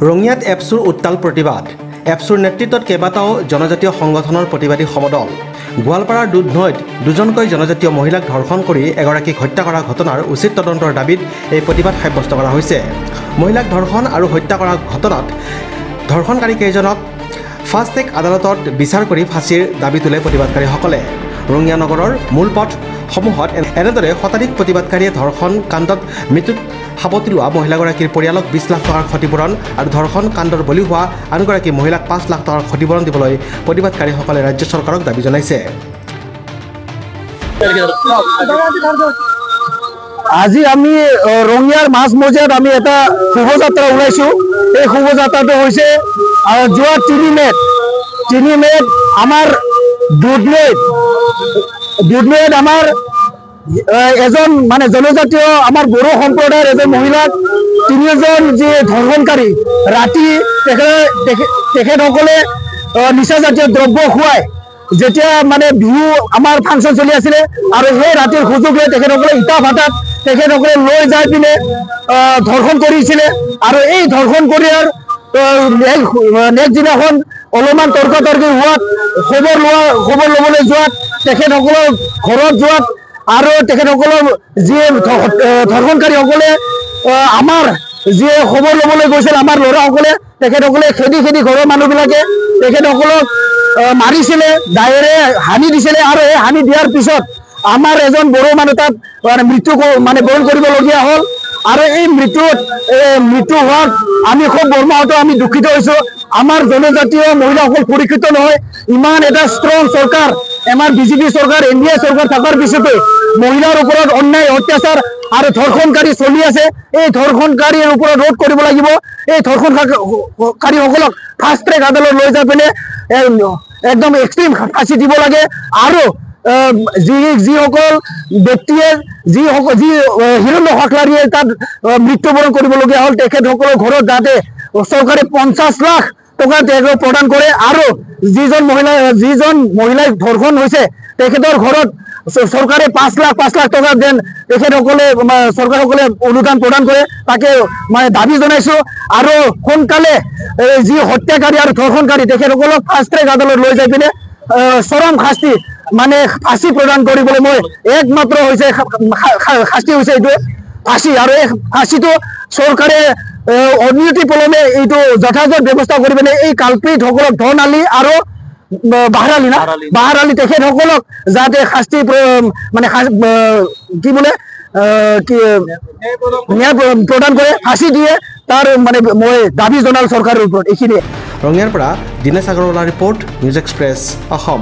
ৰঙিয়াত এপছুৰ উত্তাল প্ৰতিবাদ এপছুৰ নেতৃত্বত কেইবাটাও জনজাতীয় সংগঠনৰ প্ৰতিবাদী সমদল গোৱালপাৰাৰ দুধনৈত দুজনকৈ জনজাতীয় মহিলাক ধৰ্ষণ কৰি এগৰাকীক হত্যা কৰা ঘটনাৰ উচিত তদন্তৰ দাবীত এই প্ৰতিবাদ সাব্যস্ত কৰা হৈছে। মহিলাক ধৰ্ষণ আৰু হত্যা কৰা ঘটনাত ধৰ্ষণকাৰীকেইজনক ফাষ্ট ট্ৰেক আদালতত বিচাৰ কৰি ফাঁচীৰ দাবী তোলে প্ৰতিবাদকাৰীসকলে। ৰঙিয়া নগৰৰ মূল পথসমূহত এনেদৰে শতাধিক প্ৰতিবাদকাৰীয়ে ধৰ্ষণ কাণ্ডত মৃত্যুত সাৱটি লোৱা মহিলাগৰাকীৰ পৰিয়ালক 20 লাখ টকাৰ ক্ষতিপূৰণ আৰু ধৰ্ষণ কাণ্ডৰ বলি হোৱা আনগৰাকী মহিলাক 5 লাখ টকাৰ ক্ষতিপূৰণ দিবলৈ প্ৰতিবাদকাৰীসকলে ৰাজ্য চৰকাৰক দাবী জনাইছে। আজি আমি ৰঙিয়াৰ মাজমজিয়াত আমি এটা শোভাযাত্ৰা ওলাইছোঁ। এই শোভাযাত্ৰাটো হৈছে যোৱা 3 মে'ত আমাৰ দুধনৈত আমাৰ এজন মানে জনজাতীয় আমাৰ বড়ো সম্প্ৰদায়ৰ এজন মহিলাক 3জন যি ধৰ্ষণকাৰী ৰাতি তেখেতসকলে নিচাজাতীয় দ্ৰব্য খুৱাই যেতিয়া মানে বিহু আমাৰ ফাংচন চলি আছিলে আৰু সেই ৰাতিৰ সুযোগ লৈ তেখেতসকলে ইটা ভাটাত তেখেতসকলে লৈ যাই পিনে ধৰ্ষণ কৰিছিলে আৰু এই ধৰ্ষণ কৰিয়াৰ নেক্সট দিনাখন অলপমান তৰ্কাতৰ্কি হোৱাত খবৰ ল'বলৈ যোৱাত তেখেতসকলৰ ঘৰত যোৱাত আৰু তেখেতসকলৰ যি ধৰ্ষণকাৰীসকলে আমাৰ যি খবৰ ল'বলৈ গৈছিল আমাৰ ল'ৰাসকলে তেখেতসকলে খেদি ঘৰৰ মানুহবিলাকে তেখেতসকলক মাৰিছিলে, দায়েৰে হানি দিছিলে আৰু এই হানি দিয়াৰ পিছত আমাৰ এজন বড়ো মানুহ তাত মৃত্যু মানে বৰণ কৰিবলগীয়া হ'ল। আৰু এই মৃত্যু হোৱাত আমি খুব মৰ্মাহত, আমি দুখিত হৈছোঁ। আমাৰ জনজাতীয় মহিলাসকল সুৰক্ষিত নহয়। ইমান এটা ষ্ট্ৰং চৰকাৰ, আমাৰ বিজেপি চৰকাৰ, NDA চৰকাৰ থকাৰ পিছতো মহিলাৰ ওপৰত অন্যায় অত্যাচাৰ আৰু ধৰ্ষণকাৰী চলি আছে। এই ধৰ্ষণকাৰীৰ ওপৰত ৰোধ কৰিব লাগিব। এই ধৰ্ষণকাৰীসকলক ফাষ্ট ট্ৰেক আদালত লৈ যাই পিনে একদম এক্সট্ৰিম ফাঁচি দিব লাগে। আৰু যিসকল ব্যক্তিয়ে যি হিৰণ্য হাকলাৰীয়ে তাত মৃত্যুবৰণ কৰিবলগীয়া হ'ল তেখেতসকলৰ ঘৰত যাতে চৰকাৰে 50 লাখ টকা প্ৰদান কৰে আৰু যিজন মহিলাই ধৰ্ষণ হৈছে তেখেতৰ ঘৰত চৰকাৰে 5 লাখ টকা যেন তেখেতসকলে চৰকাৰসকলে অনুদান প্ৰদান কৰে, তাকে মানে দাবী জনাইছোঁ। আৰু সোনকালে যি হত্যাকাৰী আৰু ধৰ্ষণকাৰী তেখেতসকলক ফাষ্ট ট্ৰেক আদালত লৈ যাই পিনে চৰম শাস্তি মানে ফাঁচী প্ৰদান কৰিবলৈ মই একমাত্ৰ হৈছে শাস্তি হৈছে এইটো ফাঁচী। আৰু এই ফাঁচীটো চৰকাৰে অনতি পলমে এইটো যথাযথ ব্যৱস্থা কৰি পিনে এই কালপিতসকলক ধন আলি আৰু বাহাৰালি তেখেতসকলক যাতে শাস্তি মানে কি বোলে ন্যায় প্ৰদান কৰে, ফাঁচি দিয়ে, তাৰ মানে মই দাবী জনালোঁ চৰকাৰৰ ওপৰত। এইখিনিয়ে। ৰঙিয়াৰ পৰা Dinesh Agarwala report, news express, Assam.